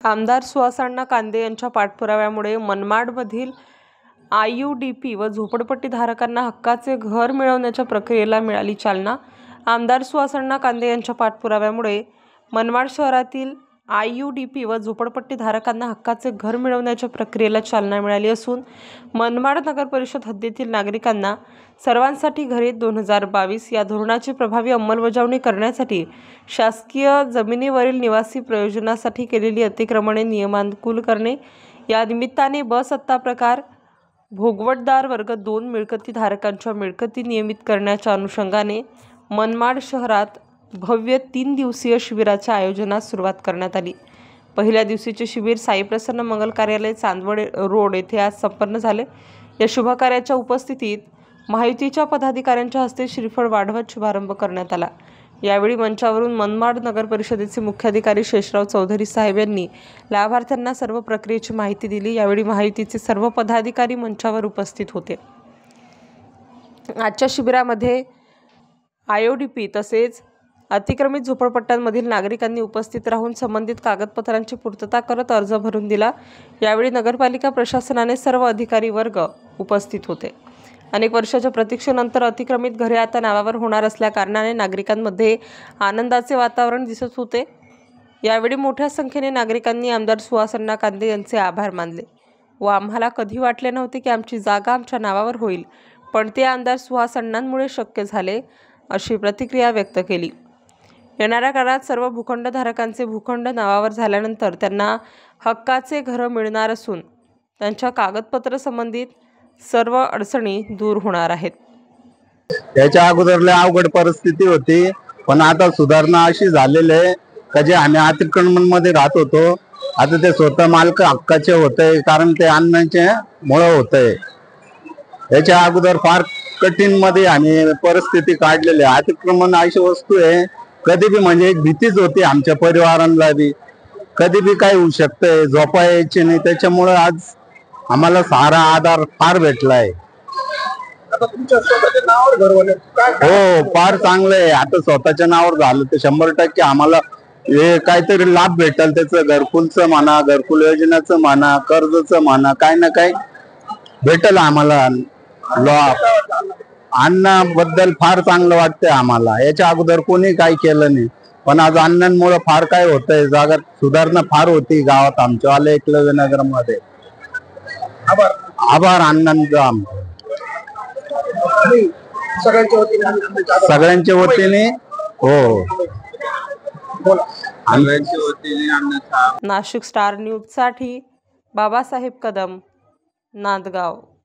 आमदार सुहास कांदे यांच्या पाठपुराव्यामुळे मनमाडमधील IUDP व झोपडपट्टी धारकांना हक्काचे घर मिळवण्याच्या प्रक्रियेला मिळाली चालना। आमदार सुहास कांदे यांच्या पाठपुराव्यामुळे मनमाड शहरातील IUDP व झोपडपट्टी धारकांना हक्काचे घर मिळवण्याच्या प्रक्रियेला चालना मिळाली असून मनमाड नगर परिषद हद्दीतील नागरिकांना सर्वांसाठी घरे 2022 या धोरणाची प्रभावी अंमलबजावणी करण्यासाठी शासकीय जमिनीवरील निवासी प्रयोजनासाठी केलेली अतिक्रमणे नियमानुकूल करणे, या निमित्ताने सत्ता प्रकार भोगवटदार वर्ग 2 मिळकती धारकांच्या मिळकती नियमित करण्याच्या अनुषंगाने मनमाड शहरात भव्य 3 दिवसीय शिबिराच्या आयोजनास सुरुवात करण्यात आली। पहिल्या दिवशीचे शिबिर साई प्रसन्न मंगल कार्यालय चांदवड रोड येथे आज संपन्न झाले। या शुभ कार्याच्या उपस्थितीत महायुतीच्या पदाधिकाऱ्यांच्या हस्ते श्रीफळ वाढवत शुभारंभ करण्यात आला। यावेळी मंचावरून मनमाड नगर परिषदेचे मुख्याधिकारी शेषराव चौधरी साहेब यांनी लाभार्थ्यांना सर्व प्रक्रियेची माहिती दिली। यावेळी महायुतीचे सर्व पदाधिकारी मंचावर उपस्थित होते। आजच्या शिबिरामध्ये IUDP तसेच अतिक्रमित झोपडपट्ट्यांमधील नागरिकांनी उपस्थित राहून संबंधित कागदपत्रांची पूर्तता करत अर्ज भरून दिला। यावेळी नगरपालिका प्रशासनाने सर्व अधिकारी वर्ग उपस्थित होते। अनेक वर्षाच्या प्रतीक्षेनंतर अतिक्रमित घरे आता नावावर होणार असल्या कारणाने नागरिकांमध्ये आनंदाचे वातावरण दिसत होते। यावेळी मोठ्या संख्येने नागरिकांनी आमदार सुहास कांदे यांचे आभार मानले व आम्हाला कधी वाटले नव्हते की आमची जागा आमच्या नावावर होईल, पण ते आमदार सुहास अण्णांमुळे शक्य झाले, अशी प्रतिक्रिया व्यक्त केली। येणाऱ्या काळात सर्व भूखंडधारकांचे भूखंड नावावर झाल्यानंतर त्यांना हक्काचे घरं मिळणार असून त्यांच्या कागदपत्र संबंधित सर्व अडचणी दूर होणार आहेत। याच्या अगोदर अवघड परिस्थिती होती, पण आता सुधारणा अशी झालेली आहे की जे आम्ही अतिक्रमण मध्ये राहत होतो आता ते स्वतः मालक हक्काचे होते, कारण ते अन्नाचे मुळे होते। याच्या अगोदर फार कठीण मध्ये आम्ही परिस्थिती काढलेली आहे। अतिक्रमण अशी वस्तू आहे कधी बी म्हणजे एक भीतीच होती आमच्या परिवारांना बी, कधी बी काय होऊ शकतंय, झोपा यायची नाही। त्याच्यामुळे आज आम्हाला सारा आधार फार भेटलाय। आता तुमच्या स्वतःच्या नावावर घर बनवलं काय? हो, फार चांगलं आहे। आता स्वतःच्या नावावर झालं तर 100% आम्हाला हे काहीतरी लाभ भेटल, त्याचं घरकुलचं म्हणा, घरकुल योजनेचं म्हणा, कर्जचं म्हणा, काय ना काय भेटल आम्हाला लाभ। अन्नाबद्दल फार चांगलं वाटतंय आम्हाला। याच्या अगोदर कोणी काही केलं नाही, पण आज अन्नांमुळे फार काय होतंय, जागा सुधारणा फार होती गावात आमच्या आले एकलव्य नगर मध्ये। आभार अण्णांचा सगळ्यांच्या वतीने हो नाशिक स्टार न्यूज साठी बाबासाहेब कदम, नांदगाव।